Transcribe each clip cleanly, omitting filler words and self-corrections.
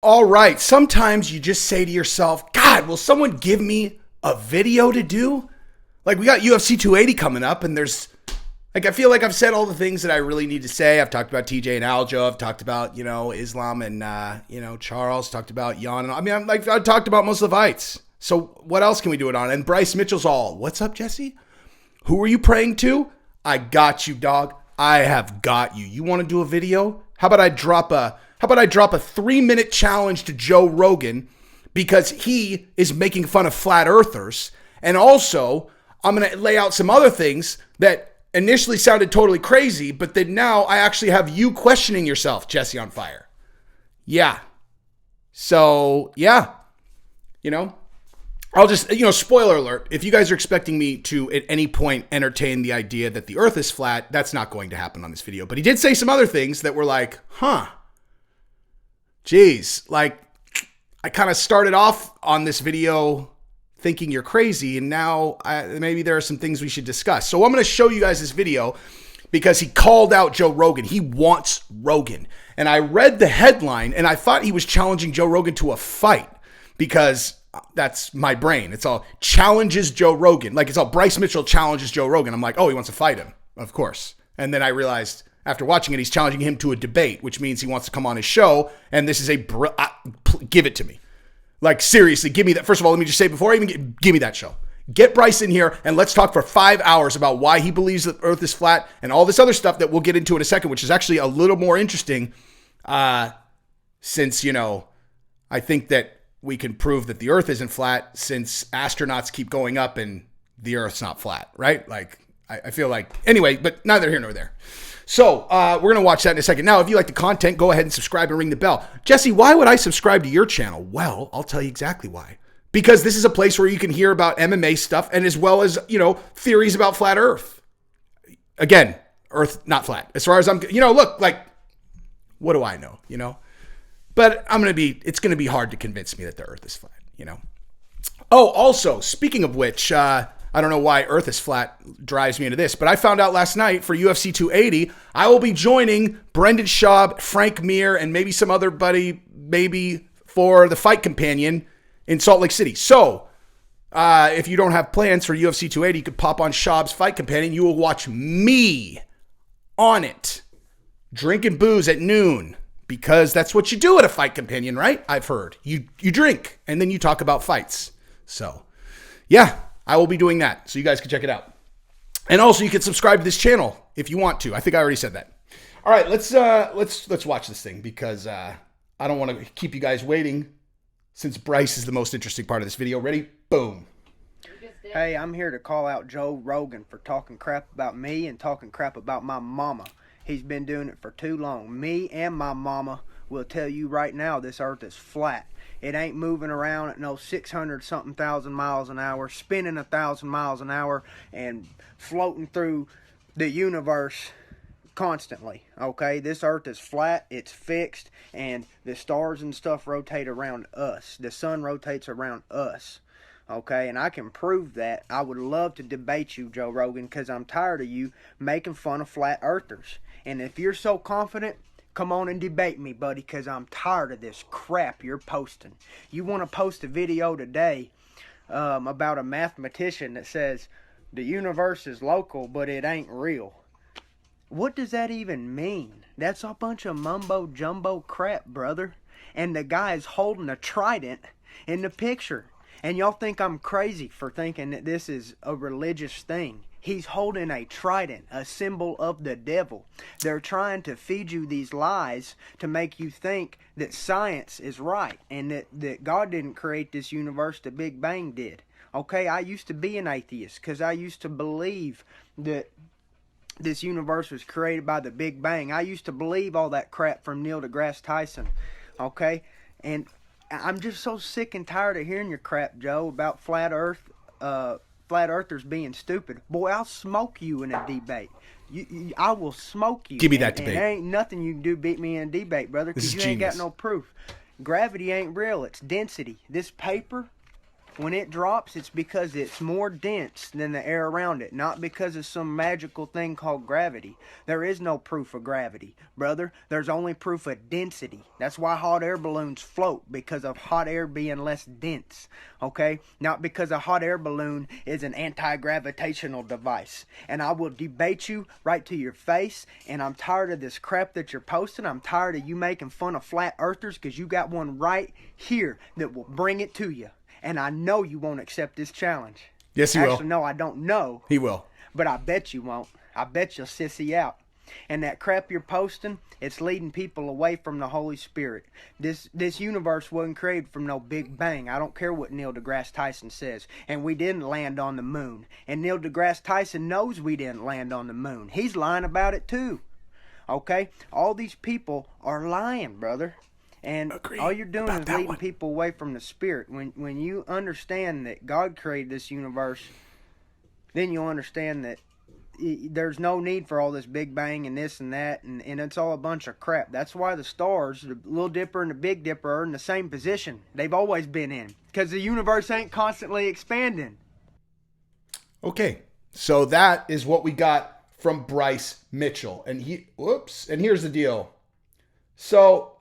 All right. Sometimes you just say to yourself, God, will someone give me a video to do? Like, we got UFC 280 coming up, and there's, like, I feel like I've said all the things that I really need to say. I've talked about TJ and Aljo. I've talked about, Islam and, Charles. Talked about Jan. And I've talked about most of the fights. So what else can we do it on? And Bryce Mitchell's all, what's up, Jesse? Who are you praying to? I got you, dog. I have got you. You want to do a video? How about I drop a 3-minute challenge to Joe Rogan because he is making fun of flat earthers. And also, I'm going to lay out some other things that initially sounded totally crazy, but then now I actually have you questioning yourself, Jesse on Fire. Yeah. So, yeah. I'll just, spoiler alert, if you guys are expecting me to at any point entertain the idea that the earth is flat, that's not going to happen on this video. But he did say some other things that were like, geez, like I kind of started off on this video thinking you're crazy, and now maybe there are some things we should discuss. So I'm going to show you guys this video because he called out Joe Rogan. He wants Rogan. And I read the headline, and I thought he was challenging Joe Rogan to a fight because that's my brain. It's all challenges Joe Rogan. Like, it's all Bryce Mitchell challenges Joe Rogan. I'm like, oh, he wants to fight him. Of course. And then I realized after watching it, he's challenging him to a debate, which means he wants to come on his show. And this is give it to me. Like, seriously, give me that. First of all, let me just say before I even give me that show. Get Bryce in here and let's talk for 5 hours about why he believes the earth is flat and all this other stuff that we'll get into in a second, which is actually a little more interesting since, I think that we can prove that the earth isn't flat since astronauts keep going up and the earth's not flat, right? Like, I feel like, anyway, but neither here nor there. So we're going to watch that in a second. Now, if you like the content, go ahead and subscribe and ring the bell. Jesse, why would I subscribe to your channel? Well, I'll tell you exactly why. Because this is a place where you can hear about MMA stuff and as well as, theories about flat earth. Again, earth not flat. As far as I'm, look, like, what do I know, But it's going to be hard to convince me that the earth is flat, Oh, also, speaking of which, I don't know why earth is flat drives me into this, but I found out last night for UFC 280, I will be joining Brendan Schaub, Frank Mir, and maybe some other buddy, maybe for the Fight Companion in Salt Lake City. So, if you don't have plans for UFC 280, you could pop on Schaub's Fight Companion. You will watch me on it, drinking booze at noon. Because that's what you do at a Fight Companion, right? I've heard. You drink, and then you talk about fights. So, yeah, I will be doing that. So you guys can check it out. And also, you can subscribe to this channel if you want to. I think I already said that. All right, let's watch this thing because I don't want to keep you guys waiting since Bryce is the most interesting part of this video. Ready? Boom. Hey, I'm here to call out Joe Rogan for talking crap about me and talking crap about my mama. He's been doing it for too long. Me and my mama will tell you right now this earth is flat. It ain't moving around at no 600-something thousand miles an hour, spinning 1,000 miles an hour, and floating through the universe constantly. Okay, this earth is flat, it's fixed, and the stars and stuff rotate around us. The sun rotates around us. Okay, and I can prove that. I would love to debate you, Joe Rogan, because I'm tired of you making fun of flat earthers. And if you're so confident, come on and debate me, buddy, because I'm tired of this crap you're posting. You want to post a video today about a mathematician that says the universe is local, but it ain't real. What does that even mean? That's a bunch of mumbo-jumbo crap, brother. And the guy is holding a trident in the picture. And y'all think I'm crazy for thinking that this is a religious thing. He's holding a trident, a symbol of the devil. They're trying to feed you these lies to make you think that science is right and that God didn't create this universe, the Big Bang did. Okay, I used to be an atheist because I used to believe that this universe was created by the Big Bang. I used to believe all that crap from Neil deGrasse Tyson. Okay, and I'm just so sick and tired of hearing your crap, Joe, about flat earthers being stupid. Boy, I'll smoke you in a debate. I will smoke you. Give me that debate. And there ain't nothing you can do beat me in a debate, brother, because you ain't got no proof. Gravity ain't real. It's density. This paper, When it drops, it's because it's more dense than the air around it, not because of some magical thing called gravity. There is no proof of gravity, brother. There's only proof of density. That's why hot air balloons float, because of hot air being less dense, okay? Not because a hot air balloon is an anti-gravitational device. And I will debate you right to your face, and I'm tired of this crap that you're posting. I'm tired of you making fun of flat earthers, because you got one right here that will bring it to you. And I know you won't accept this challenge. Yes, he will. Actually, no, I don't know. He will. But I bet you won't. I bet you'll sissy out. And that crap you're posting, it's leading people away from the Holy Spirit. This universe wasn't created from no Big Bang. I don't care what Neil deGrasse Tyson says. And we didn't land on the moon. And Neil deGrasse Tyson knows we didn't land on the moon. He's lying about it too. Okay? All these people are lying, brother. And all you're doing is leading people away from the Spirit. When you understand that God created this universe, then you'll understand that there's no need for all this Big Bang and this and that, and it's all a bunch of crap. That's why the stars, the Little Dipper and the Big Dipper, are in the same position they've always been in, because the universe ain't constantly expanding. Okay, so that is what we got from Bryce Mitchell. And and here's the deal. So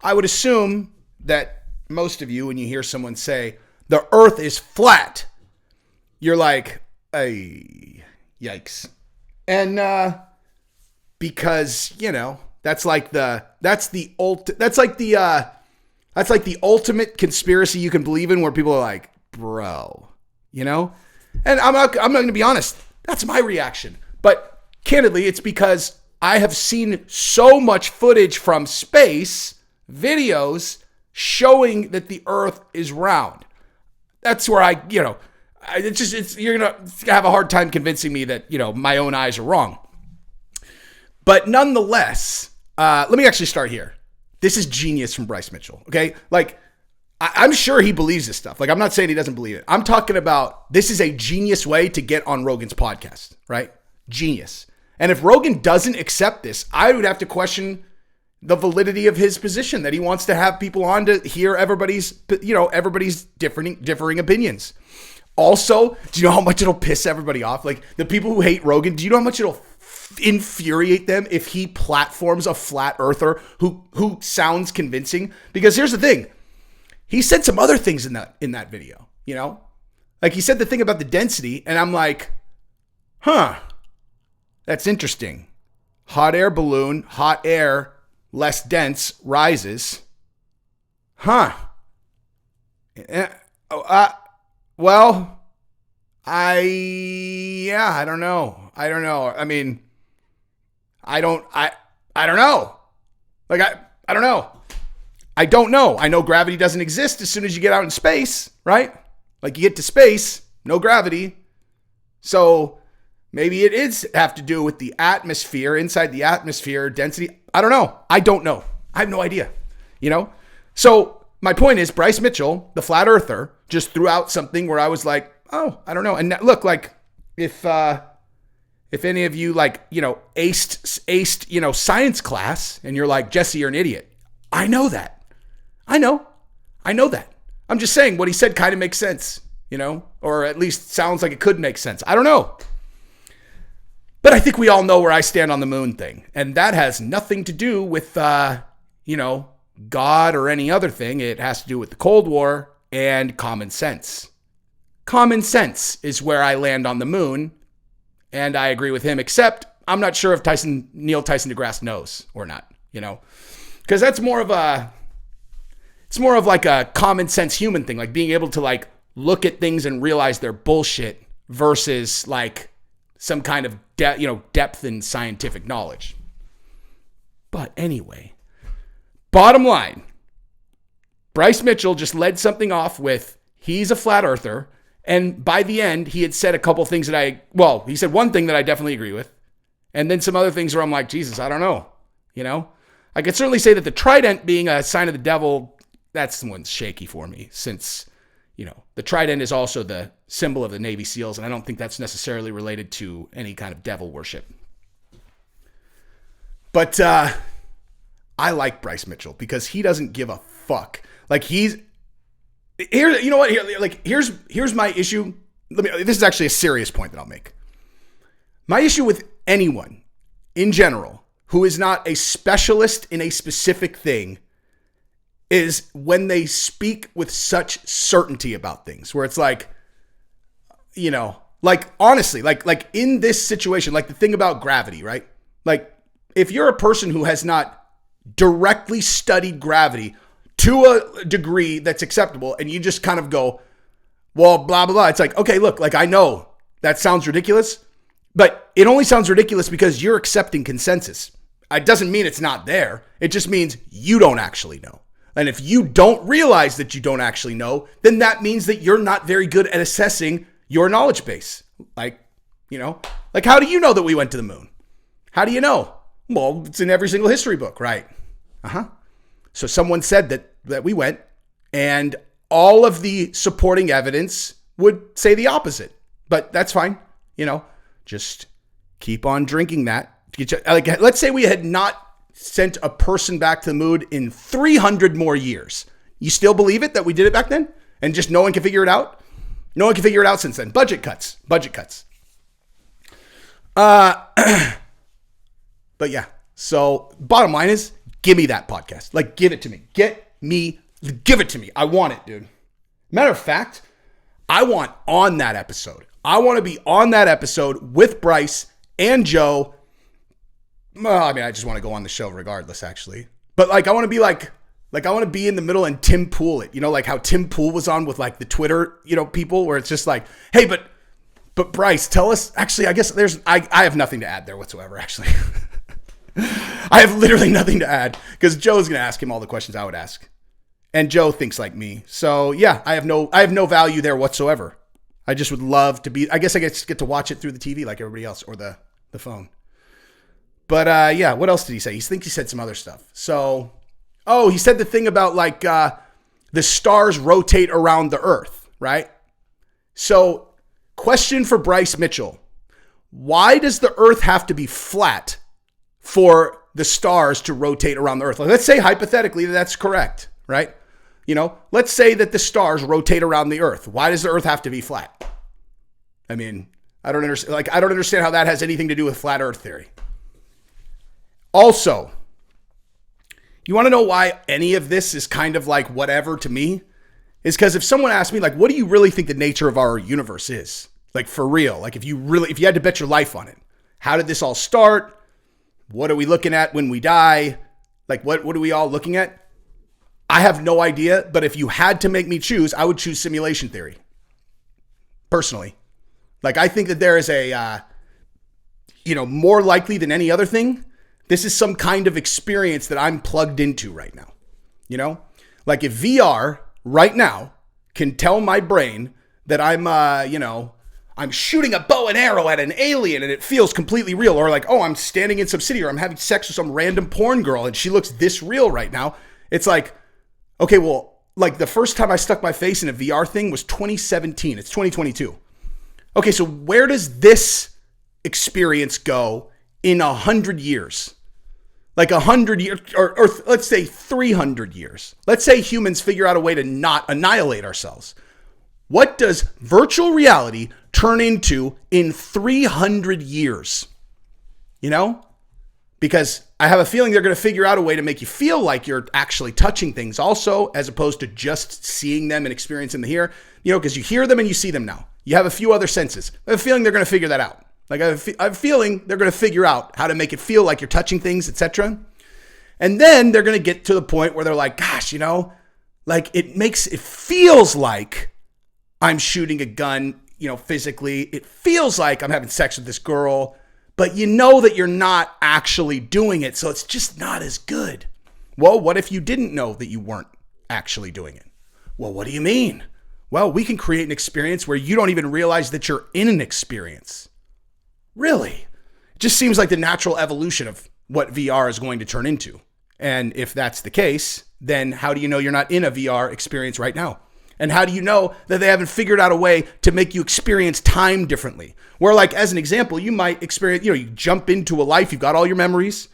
I would assume that most of you, when you hear someone say, the earth is flat, you're like, hey, yikes. And because, that's like the ultimate conspiracy you can believe in, where people are like, bro, And I'm not going to be honest. That's my reaction. But candidly, it's because I have seen so much footage from space, videos showing that the earth is round. That's where you're going to have a hard time convincing me that, my own eyes are wrong. But nonetheless, let me actually start here. This is genius from Bryce Mitchell. Okay. Like, I'm sure he believes this stuff. Like, I'm not saying he doesn't believe it. I'm talking about, this is a genius way to get on Rogan's podcast, right? Genius. And if Rogan doesn't accept this, I would have to question the validity of his position, that he wants to have people on to hear everybody's differing opinions. Also, do you know how much it'll piss everybody off? Like, the people who hate Rogan, do you know how much it'll infuriate them if he platforms a flat earther who sounds convincing? Because here's the thing. He said some other things in that video, Like, he said the thing about the density, and I'm like, that's interesting. Hot air balloon, hot air, less dense, rises. Well, I don't know. I mean, I don't know. Like, I don't know. I don't know. I know gravity doesn't exist as soon as you get out in space, right? Like, you get to space, no gravity. So maybe it is have to do with the atmosphere, inside the atmosphere, density. I don't know. I don't know. I have no idea, So my point is, Bryce Mitchell, the flat earther, just threw out something where I was like, oh, I don't know. And look, like, if any of you, like, aced, science class, and you're like, Jesse, you're an idiot. I know that. I know that. I'm just saying what he said kind of makes sense, or at least sounds like it could make sense. I don't know. But I think we all know where I stand on the moon thing. And that has nothing to do with, God or any other thing. It has to do with the Cold War and common sense. Common sense is where I land on the moon. And I agree with him, except I'm not sure if Neil Tyson deGrasse knows or not, because that's more of like a common sense human thing, like being able to like look at things and realize they're bullshit versus like some kind of depth in scientific knowledge. But anyway, bottom line, Bryce Mitchell just led something off with, he's a flat earther. And by the end, he had said a couple things that he said one thing that I definitely agree with. And then some other things where I'm like, Jesus, I don't know. I could certainly say that the trident being a sign of the devil, that's the one's shaky for me, since, the trident is also the symbol of the Navy SEALs. And I don't think that's necessarily related to any kind of devil worship. But I like Bryce Mitchell because he doesn't give a fuck. Like, Here, you know what? Here's my issue. This is actually a serious point that I'll make. My issue with anyone in general who is not a specialist in a specific thing is when they speak with such certainty about things, where it's like, you know, like honestly, like in this situation, like the thing about gravity, right? Like if you're a person who has not directly studied gravity to a degree that's acceptable, and you just kind of go, well, blah, blah, blah. It's like, okay, look, like I know that sounds ridiculous, but it only sounds ridiculous because you're accepting consensus. It doesn't mean it's not there. It just means you don't actually know. And if you don't realize that you don't actually know, then that means that you're not very good at assessing your knowledge base. Like, you know, like how do you know that we went to the moon? How do you know? Well, it's in every single history book, right? So someone said that we went, and all of the supporting evidence would say the opposite. But that's fine. You know, just keep on drinking that. Like, let's say we had not sent a person back to the moon in 300 more years. You still believe it that we did it back then? And just no one can figure it out? No one can figure it out since then. Budget cuts. But yeah. So bottom line is, give me that podcast. Like, give it to me. Give it to me. I want it, dude. Matter of fact, I want on that episode. I want to be on that episode with Bryce and Joe. Well, I mean, I just want to go on the show regardless, actually. But like, I want to be like I want to be in the middle and Tim Pool it. You know, like how Tim Pool was on with like the Twitter, you know, people, where it's just like, hey, but Bryce, tell us. Actually, I guess I have nothing to add there whatsoever, actually. I have literally nothing to add because Joe's going to ask him all the questions I would ask. And Joe thinks like me. So yeah, I have no value there whatsoever. I just would love to be, I guess I get to watch it through the TV like everybody else, or the phone. But yeah, what else did he say? He thinks he said some other stuff. So, he said the thing about like the stars rotate around the earth, right? So question for Bryce Mitchell. Why does the earth have to be flat for the stars to rotate around the earth? Like, let's say hypothetically that's correct, right? You know, let's say that the stars rotate around the earth. Why does the earth have to be flat? I mean, I don't understand how that has anything to do with flat earth theory. Also, you want to know why any of this is kind of like whatever to me? Is because if someone asked me, like, what do you really think the nature of our universe is? Like, for real, like if you had to bet your life on it, how did this all start? What are we looking at when we die? Like, what are we all looking at? I have no idea, but if you had to make me choose, I would choose simulation theory. Personally. Like, I think that there is a, more likely than any other thing, this is some kind of experience that I'm plugged into right now. You know? Like, if VR right now can tell my brain that I'm, I'm shooting a bow and arrow at an alien and it feels completely real, or like, oh, I'm standing in some city, or I'm having sex with some random porn girl and she looks this real right now. It's like, okay, well, like the first time I stuck my face in a VR thing was 2017. It's 2022. Okay, so where does this experience go in 100 years? Like 100 years, or let's say 300 years. Let's say humans figure out a way to not annihilate ourselves. What does virtual reality turn into in 300 years? You know? Because I have a feeling they're going to figure out a way to make you feel like you're actually touching things also, as opposed to just seeing them and experiencing them here. You know, because you hear them and you see them now. You have a few other senses. I have a feeling they're going to figure that out. Like, I have a feeling they're going to figure out how to make it feel like you're touching things, etc. And then they're going to get to the point where they're like, gosh, like it feels like I'm shooting a gun, physically. It feels like I'm having sex with this girl, but you know that you're not actually doing it, so it's just not as good. Well, what if you didn't know that you weren't actually doing it? Well, what do you mean? Well, we can create an experience where you don't even realize that you're in an experience. Really? It just seems like the natural evolution of what VR is going to turn into. And if that's the case, then how do you know you're not in a VR experience right now? And how do you know that they haven't figured out a way to make you experience time differently? Where, like, as an example, you might experience, you jump into a life, you've got all your memories,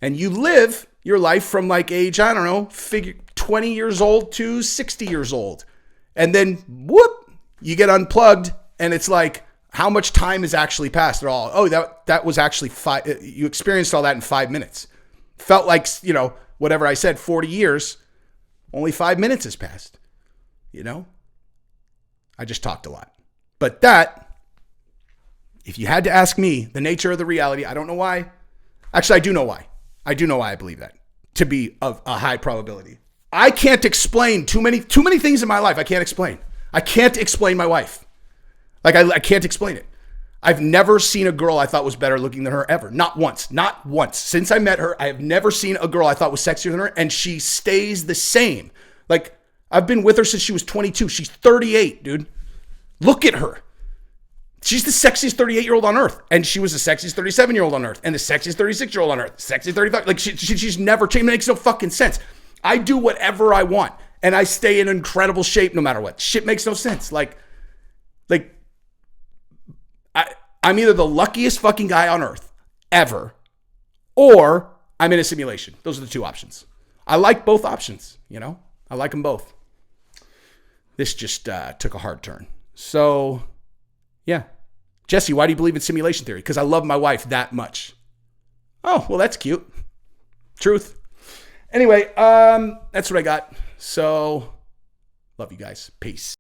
and you live your life from like age, 20 years old to 60 years old. And then, whoop, you get unplugged, and it's like, how much time has actually passed at all? Oh, that was actually you experienced all that in 5 minutes. Felt like, whatever I said, 40 years, only 5 minutes has passed. I just talked a lot. But that, if you had to ask me the nature of the reality, I don't know why. Actually, I do know why. I do know why I believe that to be of a high probability. I can't explain too many things in my life. I can't explain. I can't explain my wife. Like, I can't explain it. I've never seen a girl I thought was better looking than her ever. Not once. Not once. Since I met her, I have never seen a girl I thought was sexier than her, and she stays the same. Like, I've been with her since she was 22. She's 38, dude. Look at her. She's the sexiest 38-year-old on earth, and she was the sexiest 37-year-old on earth, and the sexiest 36-year-old on earth, sexiest 35. Like, she's never changed. It makes no fucking sense. I do whatever I want, and I stay in incredible shape no matter what. Shit makes no sense. I'm either the luckiest fucking guy on earth ever, or I'm in a simulation. Those are the two options. I like both options, I like them both. This just took a hard turn. So, yeah. Jesse, why do you believe in simulation theory? Because I love my wife that much. Oh, well, that's cute. Truth. Anyway, that's what I got. So, love you guys. Peace.